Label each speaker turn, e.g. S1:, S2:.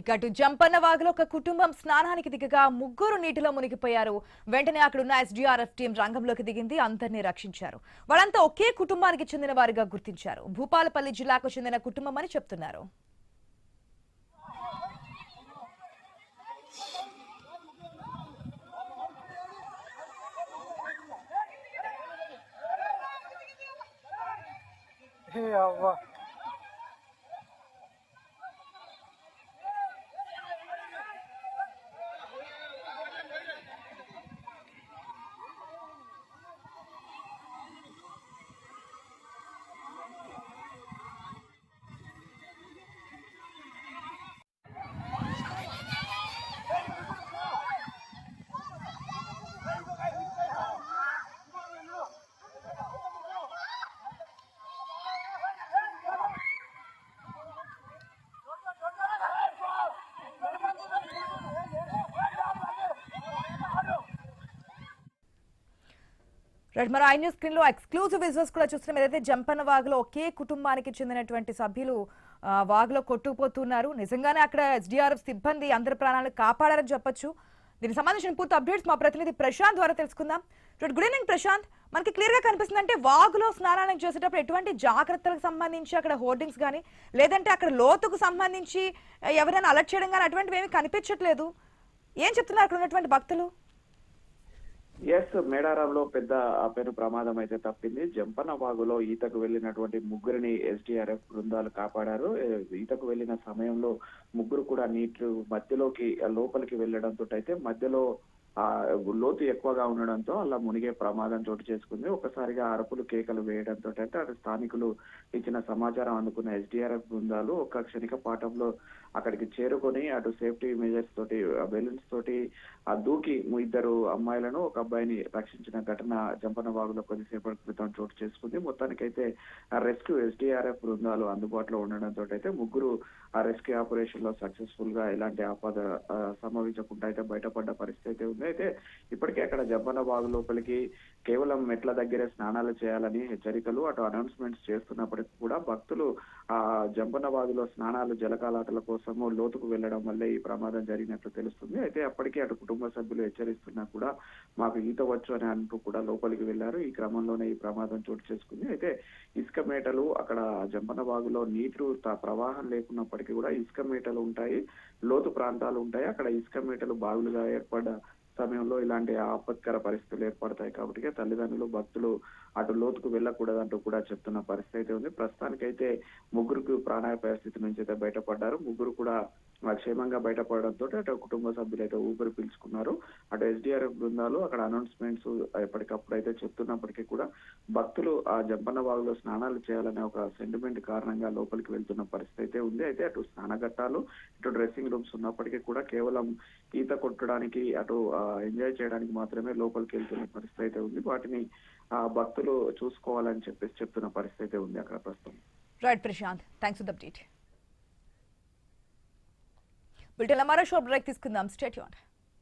S1: ఇక అటు జంపన్నవాగులో ఒక కుటుంబం స్నానానికి దిగగా ముగ్గురు నీటిలో మునిగిపోయారు. వెంటనే అక్కడున్న ఎస్డీఆర్ఎఫ్ టీం రంగంలోకి దిగింది, అందరినీ రక్షించారు. వాళ్ళంతా ఒకే కుటుంబానికి చెందిన వారిగా గుర్తించారు. భూపాలపల్లి జిల్లాకు చెందిన కుటుంబం అని చెప్తున్నారు. మరి ఐ న్యూస్ స్క్రీన్ లో ఎక్స్క్లూజివ్ విజువల్స్ కూడా చూస్తున్నాం. ఏదైతే జంపన్నవాగులో ఒకే కుటుంబానికి చెందినటువంటి సభ్యులు వాగులో కొట్టుకుపోతున్నారు. నిజంగానే అక్కడ ఎస్డీఆర్ఎఫ్ సిబ్బంది అందరి ప్రాణాలను కాపాడారని చెప్పొచ్చు. దీనికి సంబంధించిన పూర్తి అప్డేట్స్ మా ప్రతినిధి ప్రశాంత్ ద్వారా తెలుసుకుందాం. గుడ్ ఈవినింగ్ ప్రశాంత్, మనకి క్లియర్ గా కనిపిస్తుంది అంటే వాగులో స్నానాలను చేసేటప్పుడు ఎటువంటి జాగ్రత్తలకు సంబంధించి అక్కడ హోర్డింగ్స్ కానీ లేదంటే అక్కడ లోతుకు సంబంధించి ఎవరైనా అలర్ట్ చేయడం కానీ అటువంటివి ఏమీ కనిపించట్లేదు. ఏం చెప్తున్నారు అక్కడ ఉన్నటువంటి భక్తులు?
S2: మేడారంలో పెద్ద పెను ప్రమాదం అయితే తప్పింది. జంపన్న వాగులో ఈతకు వెళ్లినటువంటి ముగ్గురిని ఎస్డీఆర్ఎఫ్ బృందాలు కాపాడారు. ఈతకు వెళ్లిన సమయంలో ముగ్గురు కూడా నీటి మధ్యలోకి లోపలికి వెళ్లడంతో అయితే మధ్యలో లోతు ఎక్కువగా ఉండడంతో అలా మునిగే ప్రమాదం చోటు చేసుకుంది. ఒకసారిగా అరుపులు కేకలు వేయడంతో అయితే అటు స్థానికులు ఇచ్చిన సమాచారం అందుకున్న ఎస్డీఆర్ఎఫ్ బృందాలు ఒక క్షణిక పాఠంలో అక్కడికి చేరుకొని అటు సేఫ్టీ మెజర్స్ తోటి బెలూన్స్ తోటి దూకి ఇద్దరు అమ్మాయిలను ఒక అబ్బాయిని రక్షించిన ఘటన జంపన్నవాగులో కొద్దిసేపటి క్రితం చోటు చేసుకుంది. మొత్తానికైతే రెస్క్యూ ఎస్డీఆర్ఎఫ్ బృందాలు అందుబాటులో ఉండడంతో అయితే ముగ్గురు ఆ రెస్క్యూ ఆపరేషన్ లో సక్సెస్ఫుల్ గా ఎలాంటి ఆపద సంభవించకుండా అయితే బయటపడ్డ పరిస్థితి ఉంది. అయితే ఇప్పటికే అక్కడ జంపన్నవాగు లోపలికి కేవలం మెట్ల దగ్గరే స్నానాలు చేయాలని హెచ్చరికలు అటు అనౌన్స్మెంట్స్ చేస్తున్నప్పటికీ కూడా భక్తులు ఆ జంపన్నవాగులో స్నానాలు జలకాలాటల కోసము లోతుకు వెళ్లడం వల్లే ఈ ప్రమాదం జరిగినట్లు తెలుస్తుంది. అయితే అప్పటికీ అటు కుటుంబ సభ్యులు హెచ్చరిస్తున్నా కూడా మాకు ఈత వచ్చు అని అంటూ కూడా లోపలికి వెళ్లారు. ఈ క్రమంలోనే ఈ ప్రమాదం చోటు చేసుకుంది. అయితే ఇసుక మేటలు అక్కడ జంపన్నవాగులో నీరు ప్రవాహం లేకున్నప్పటికీ కూడా ఇసుక మేటలు ఉంటాయి, లోతు ప్రాంతాలు ఉంటాయి. అక్కడ ఇసుక మేటలు బాగులుగా ఏర్పడ్డ సమయంలో ఇలాంటి ఆపత్కర పరిస్థితులు ఏర్పడతాయి కాబట్టి తల్లిదండ్రులు భక్తులు అటు లోతుకు వెళ్ళకూడదంటూ కూడా చెప్తున్న పరిస్థితి అయితే ఉంది. ప్రస్తుతానికైతే ముగ్గురికి ప్రాణాపాయ స్థితి నుంచి అయితే బయటపడ్డారు. ముగ్గురు కూడా క్షేమంగా బయటపడడంతో అటు కుటుంబ సభ్యులు అయితే ఊపిరి పీల్చుకున్నారు. అటు ఎస్డీఆర్ఎఫ్ బృందాలు అక్కడ అనౌన్స్మెంట్స్ ఎప్పటికప్పుడు అయితే చెప్తున్నప్పటికీ కూడా భక్తులు ఆ జంపన్నవాగులో స్నానాలు చేయాలనే ఒక సెంటిమెంట్ కారణంగా లోపలికి వెళ్తున్న పరిస్థితి అయితే ఉంది. అయితే అటు స్నానఘట్టాలు ఇటు డ్రెస్సింగ్ రూమ్స్ ఉన్నప్పటికీ కూడా కేవలం ఈత కొట్టడానికి అటు ఎంజాయ్ చేయడానికి మాత్రమే లోపలికి వెళ్తున్న పరిస్థితి అయితే ఉంది. వాటిని భక్తులు చూసుకోవాలని చెప్తున్న పరిస్థితి అయితే ఉంది అక్కడ ప్రస్తుతం.
S1: Right Prashant, thanks for the update. Bulletin हमारा शो ब्रेक తీసుకుందాం. Stay tuned.